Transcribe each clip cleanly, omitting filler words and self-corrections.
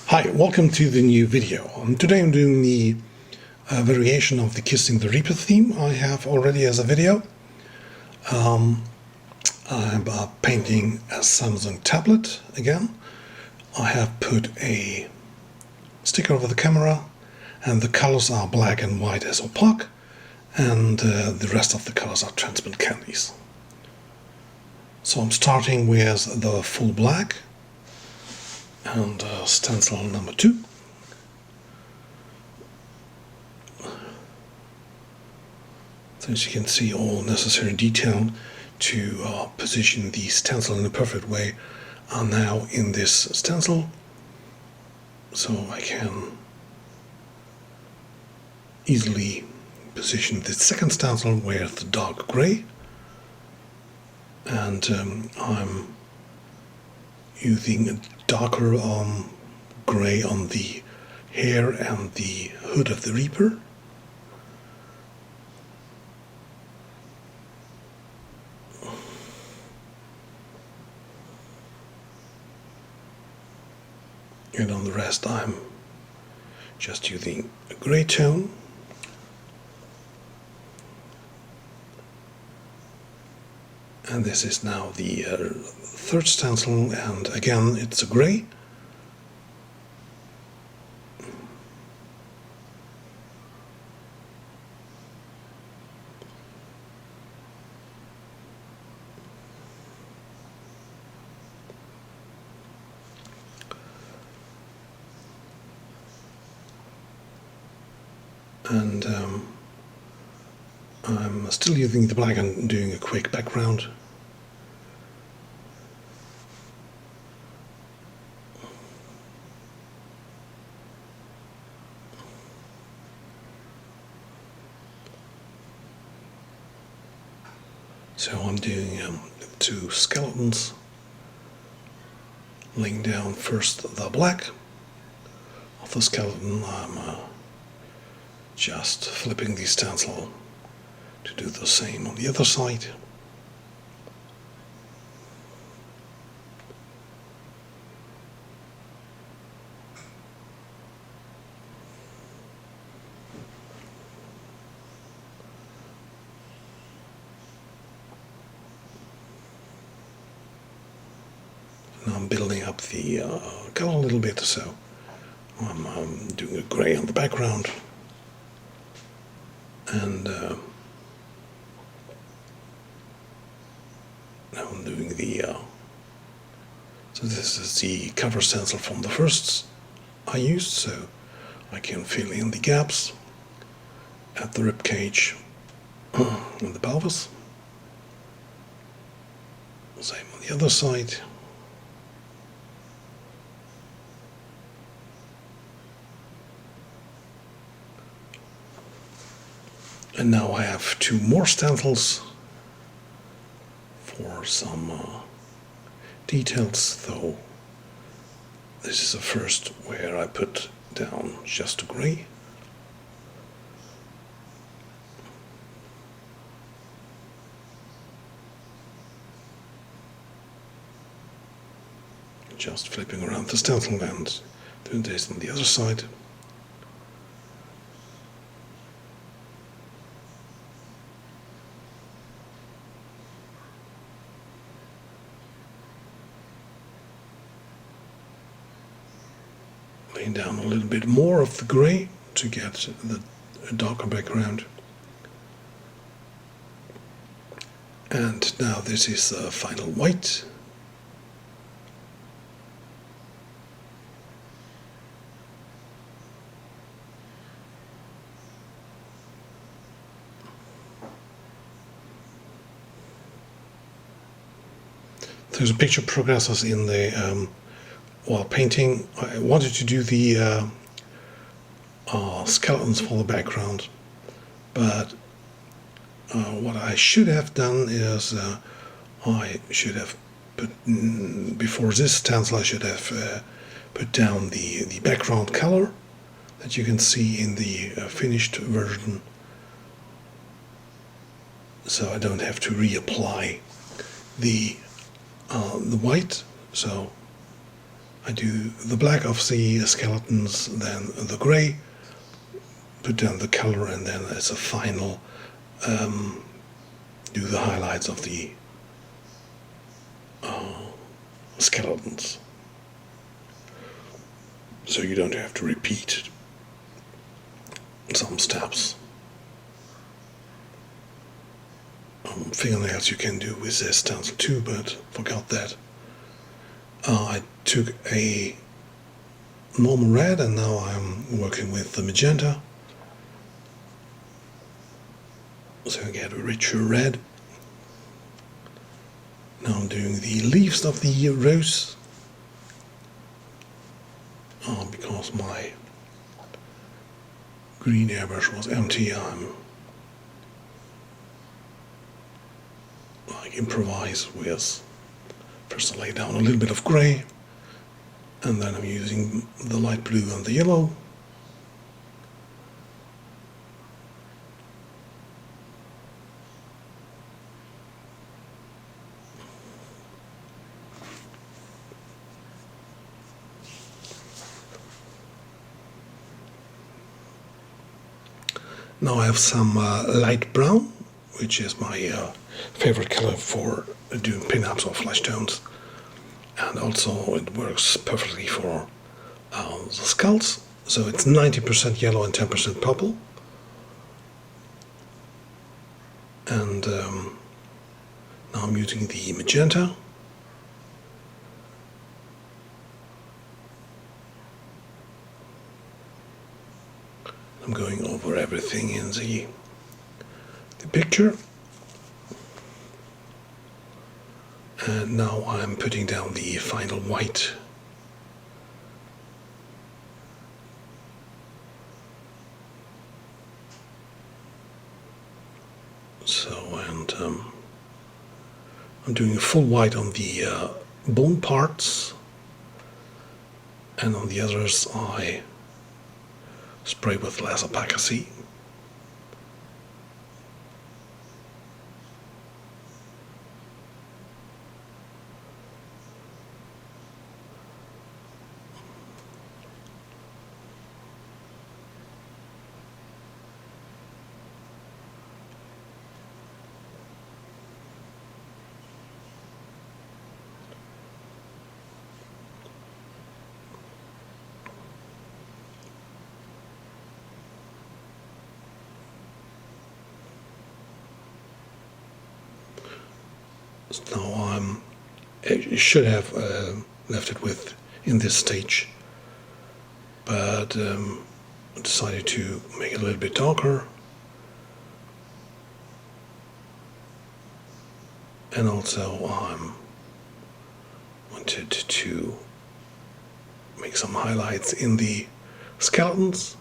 Hi, welcome to the new video. Today I'm doing the variation of the Kissing the Reaper theme I have already as a video. I'm painting a Samsung tablet again. I have put a sticker over the camera and the colors are black and white as opaque, and the rest of the colors are transparent candies. So I'm starting with the full black and stencil number 2. So as you can see, all necessary detail to position the stencil in a perfect way are now in this stencil, so I can easily position the second stencil with the dark gray, and I'm using a darker gray on the hair and the hood of the Reaper. And on the rest I'm just using a gray tone. And this is now the third stencil, and again it's a gray. And I'm still using the black and doing a quick background. So I'm doing 2 skeletons, laying down first the black of the skeleton. I'm just flipping the stencil to do the same on the other side. Now I'm building up the color a little bit, so I'm doing a gray on the background. And now I'm doing the so this is the cover stencil from the first I used, so I can fill in the gaps at the rib cage and the pelvis. Same on the other side. And now I have 2 more stencils for some details, though this is the first where I put down just a gray. Just flipping around the stencil and doing this on the other side. Laying down a little bit more of the gray to get the darker background. And now this is the final white. There's a picture progresses in the while painting. I wanted to do the skeletons for the background, but what I should have done is I should have put, before this stencil, I should have put down the background color that you can see in the finished version, so I don't have to reapply the white. So I do the black of the skeletons, then the gray, put down the color, and then as a final do the highlights of the skeletons. So you don't have to repeat some steps. Fingernails you can do with this stencil too, but forgot that. I took a normal red and now I'm working with the magenta. So I get a richer red. Now I'm doing the leaves of the rose. Because my green airbrush was empty, I'm improvise with, first I lay down a little bit of gray, and then I'm using the light blue and the yellow. Now I have some light brown, which is my favorite color for doing pinups or flash tones, and also it works perfectly for the skulls. So it's 90% yellow and 10% purple. And now I'm using the magenta. I'm going over everything in the picture. And now I'm putting down the final white. So, and I'm doing a full white on the bone parts, and on the others I spray with less opacity. Now I should have left it with in this stage, but I decided to make it a little bit darker, and also I wanted to make some highlights in the skeletons.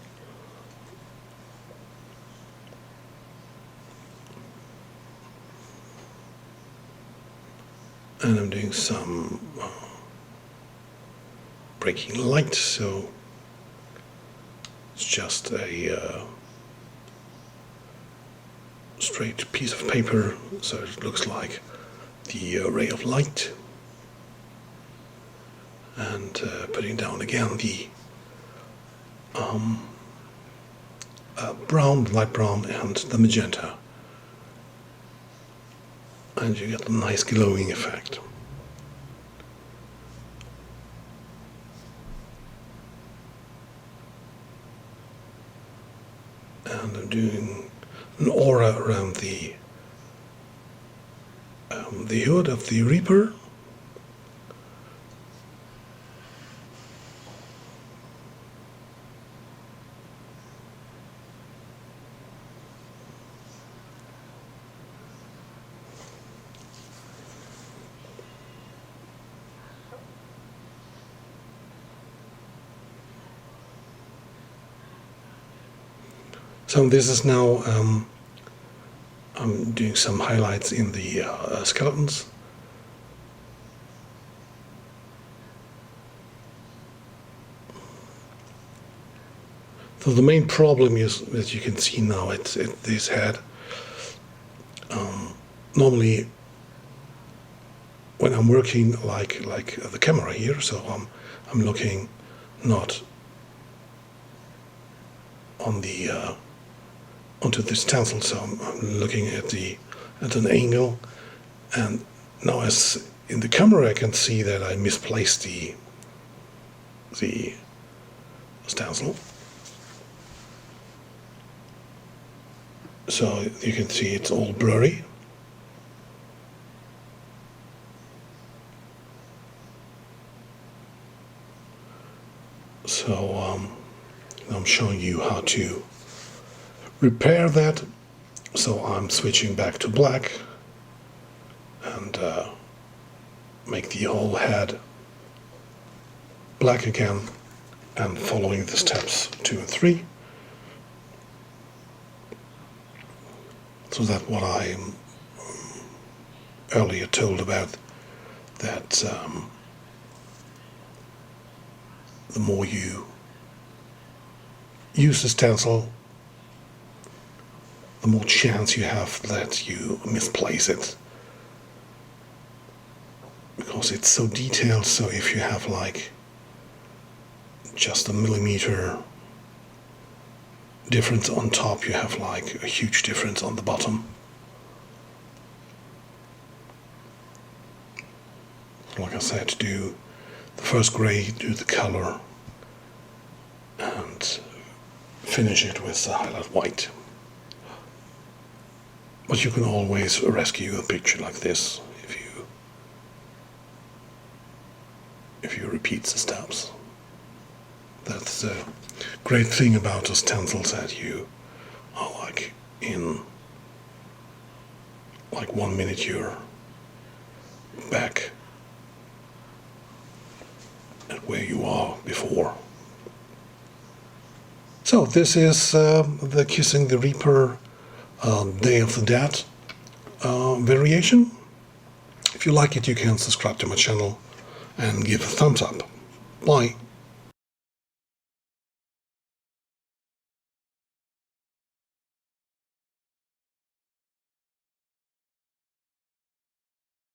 And I'm doing some breaking light, so it's just a straight piece of paper, so it looks like the ray of light. And putting down again the brown, light brown, and the magenta. And you get a nice glowing effect. And I'm doing an aura around the hood of the Reaper. So this is now, I'm doing some highlights in the skeletons. So the main problem is, as you can see now, it's this head. Normally when I'm working like the camera here, so I'm looking not on the onto the stencil, so I'm looking at an angle, and now as in the camera I can see that I misplaced the stencil. So you can see it's all blurry. So I'm showing you how to repair that. So I'm switching back to black and make the whole head black again, and following the steps 2 and 3. So that's what I earlier told about, that the more you use the stencil, the more chance you have that you misplace it, because it's so detailed. So if you have like just a millimeter difference on top, you have like a huge difference on the bottom. Like I said, do the first gray, do the color, and finish it with the highlight white. But you can always rescue a picture like this if you repeat the steps. That's the great thing about the stencils, that you are like in like 1 minute you're back at where you are before. So this is the Kissing the Reaper Day of the Dead variation. If you like it, you can subscribe to my channel and give a thumbs up. Bye.